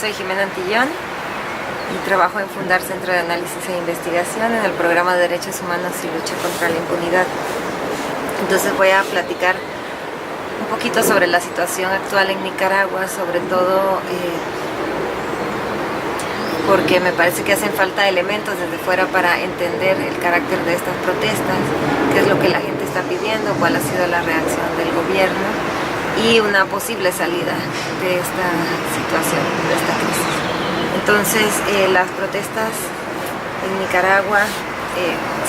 soy Jimena Antillón y trabajo en Fundar Centro de Análisis e Investigación en el programa de Derechos Humanos y Lucha contra la Impunidad. Entonces voy a platicar un poquito sobre la situación actual en Nicaragua, sobre todo porque me parece que hacen falta elementos desde fuera para entender el carácter de estas protestas, qué es lo que la gente está pidiendo, cuál ha sido la reacción del gobierno y una posible salida de esta situación, de esta crisis. Entonces, las protestas en Nicaragua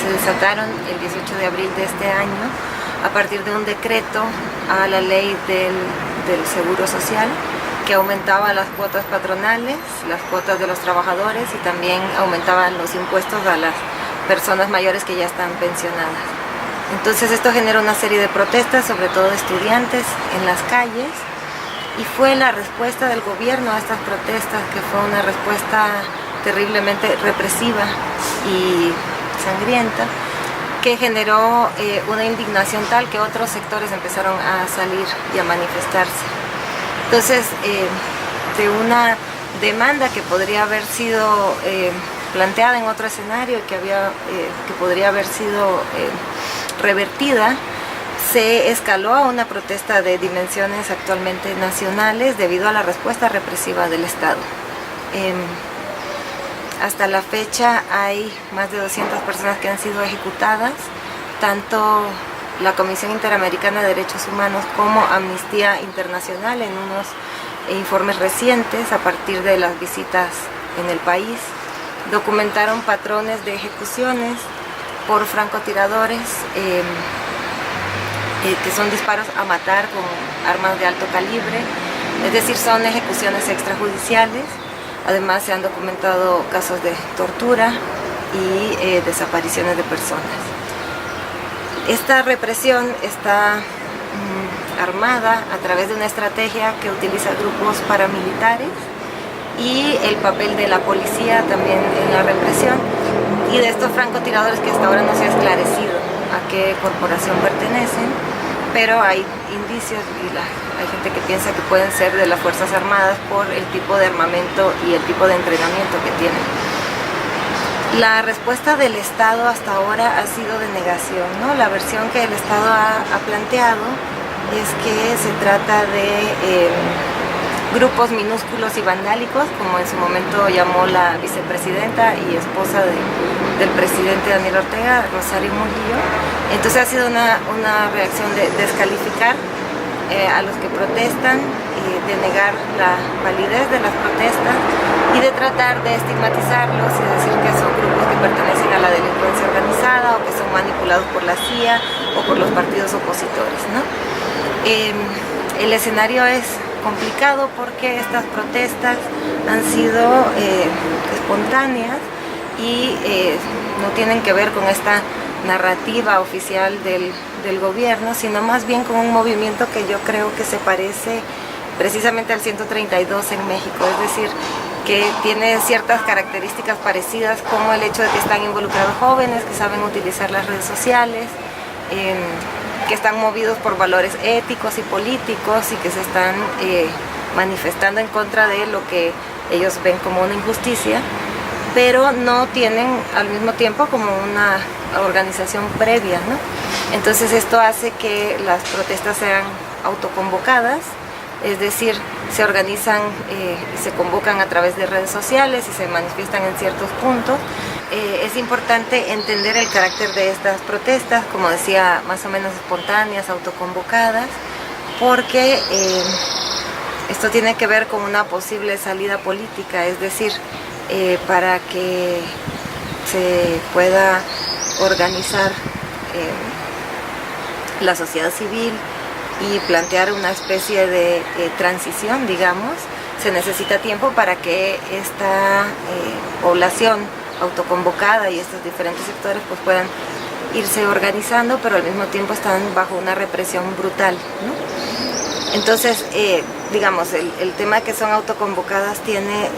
se desataron el 18 de abril de este año a partir de un decreto a la ley del Seguro Social que aumentaba las cuotas patronales, las cuotas de los trabajadores y también aumentaban los impuestos a las personas mayores que ya están pensionadas. Entonces esto generó una serie de protestas, sobre todo de estudiantes en las calles, y fue la respuesta del gobierno a estas protestas, que fue una respuesta terriblemente represiva y sangrienta, que generó una indignación tal que otros sectores empezaron a salir y a manifestarse. Entonces, de una demanda que podría haber sido planteada en otro escenario y que podría haber sido revertida, se escaló a una protesta de dimensiones actualmente nacionales debido a la respuesta represiva del Estado. Hasta la fecha hay más de 200 personas que han sido ejecutadas, tanto la Comisión Interamericana de Derechos Humanos como Amnistía Internacional en unos informes recientes a partir de las visitas en el país documentaron patrones de ejecuciones por francotiradores que son disparos a matar con armas de alto calibre, es decir, son ejecuciones extrajudiciales. Además se han documentado casos de tortura y desapariciones de personas. Esta represión está armada a través de una estrategia que utiliza grupos paramilitares y el papel de la policía también en la represión y de estos francotiradores que hasta ahora no se ha esclarecido a qué corporación pertenecen, pero hay indicios y hay gente que piensa que pueden ser de las Fuerzas Armadas por el tipo de armamento y el tipo de entrenamiento que tienen. La respuesta del Estado hasta ahora ha sido de negación, ¿no? La versión que el Estado ha planteado es que se trata de grupos minúsculos y vandálicos, como en su momento llamó la vicepresidenta y esposa del presidente Daniel Ortega, Rosario Murillo. Entonces ha sido una reacción de descalificar a los que protestan, de negar la validez de las protestas y de tratar de estigmatizarlos y decir que son grupos que pertenecen a la delincuencia organizada o que son manipulados por la CIA o por los partidos opositores, ¿no? El escenario es complicado porque estas protestas han sido espontáneas y no tienen que ver con esta narrativa oficial del gobierno, sino más bien con un movimiento que yo creo que se parece precisamente al 132 en México, es decir, que tiene ciertas características parecidas, como el hecho de que están involucrados jóvenes que saben utilizar las redes sociales, que están movidos por valores éticos y políticos y que se están manifestando en contra de lo que ellos ven como una injusticia, pero no tienen al mismo tiempo como una organización previa, ¿no? Entonces esto hace que las protestas sean autoconvocadas, es decir, se organizan y se convocan a través de redes sociales y se manifiestan en ciertos puntos. Es importante entender el carácter de estas protestas, como decía, más o menos espontáneas, autoconvocadas, porque esto tiene que ver con una posible salida política, es decir, para que se pueda organizar la sociedad civil y plantear una especie de transición, digamos, se necesita tiempo para que esta población autoconvocada y estos diferentes sectores pues puedan irse organizando, pero al mismo tiempo están bajo una represión brutal, ¿no? Entonces, digamos, el tema de que son autoconvocadas tiene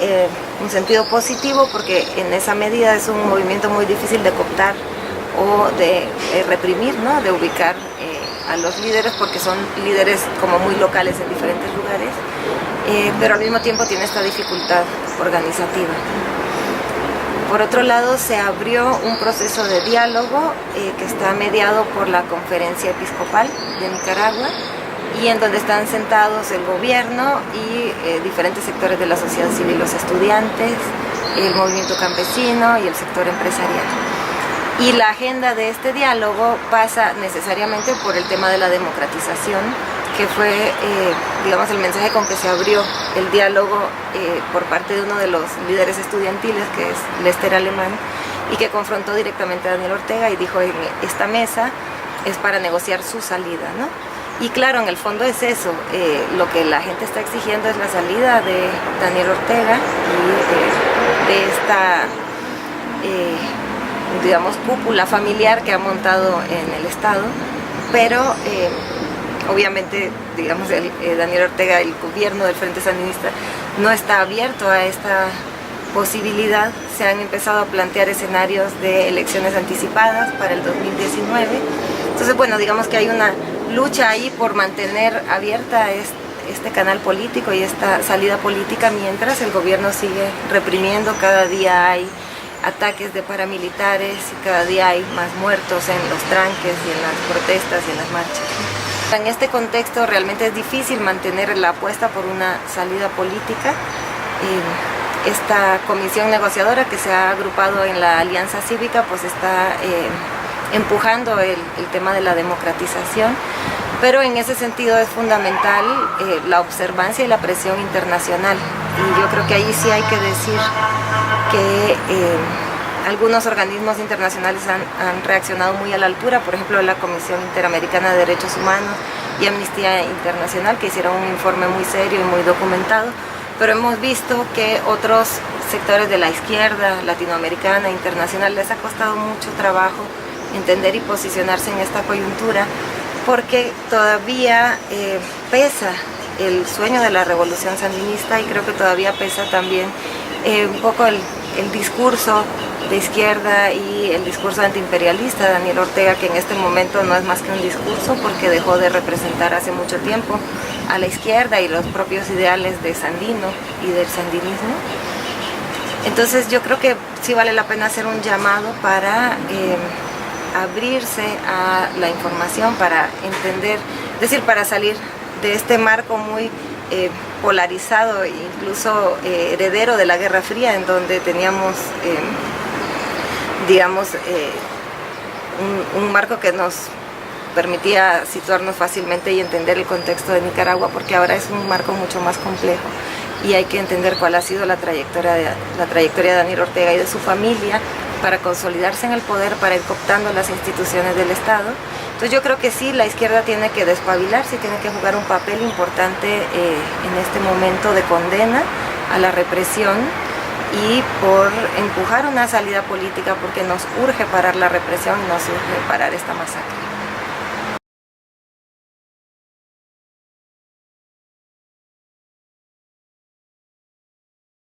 un sentido positivo porque en esa medida es un movimiento muy difícil de cooptar o de reprimir, ¿no? De ubicar a los líderes porque son líderes como muy locales en diferentes lugares, pero al mismo tiempo tiene esta dificultad organizativa. Por otro lado, se abrió un proceso de diálogo que está mediado por la Conferencia Episcopal de Nicaragua y en donde están sentados el gobierno y diferentes sectores de la sociedad civil, los estudiantes, el movimiento campesino y el sector empresarial. Y la agenda de este diálogo pasa necesariamente por el tema de la democratización, que fue, digamos, el mensaje con que se abrió el diálogo por parte de uno de los líderes estudiantiles, que es Lester Alemán, y que confrontó directamente a Daniel Ortega y dijo: en esta mesa es para negociar su salida, ¿no? Y claro, en el fondo es eso, lo que la gente está exigiendo es la salida de Daniel Ortega y de esta, digamos, cúpula familiar que ha montado en el Estado, pero obviamente, digamos, Daniel Ortega, el gobierno del Frente Sandinista, no está abierto a esta posibilidad. Se han empezado a plantear escenarios de elecciones anticipadas para el 2019. Entonces, bueno, digamos que hay una lucha ahí por mantener abierta este canal político y esta salida política mientras el gobierno sigue reprimiendo. Cada día hay ataques de paramilitares y cada día hay más muertos en los tranques y en las protestas y en las marchas. En este contexto realmente es difícil mantener la apuesta por una salida política. Esta comisión negociadora que se ha agrupado en la Alianza Cívica pues está empujando el tema de la democratización, pero en ese sentido es fundamental la observancia y la presión internacional. Y yo creo que ahí sí hay que decir que algunos organismos internacionales han reaccionado muy a la altura, por ejemplo la Comisión Interamericana de Derechos Humanos y Amnistía Internacional, que hicieron un informe muy serio y muy documentado, pero hemos visto que otros sectores de la izquierda latinoamericana e internacional les ha costado mucho trabajo entender y posicionarse en esta coyuntura, porque todavía pesa el sueño de la revolución sandinista y creo que todavía pesa también un poco el discurso de izquierda y el discurso antiimperialista de Daniel Ortega, que en este momento no es más que un discurso porque dejó de representar hace mucho tiempo a la izquierda y los propios ideales de Sandino y del sandinismo. Entonces yo creo que sí vale la pena hacer un llamado para abrirse a la información, para entender, es decir, para salir de este marco muy polarizado, incluso heredero de la Guerra Fría, en donde teníamos, digamos, un marco que nos permitía situarnos fácilmente y entender el contexto de Nicaragua, porque ahora es un marco mucho más complejo y hay que entender cuál ha sido la trayectoria de Daniel Ortega y de su familia para consolidarse en el poder, para ir cooptando las instituciones del Estado. Entonces yo creo que sí, la izquierda tiene que despabilarse, tiene que jugar un papel importante en este momento de condena a la represión y por empujar una salida política, porque nos urge parar la represión y nos urge parar esta masacre.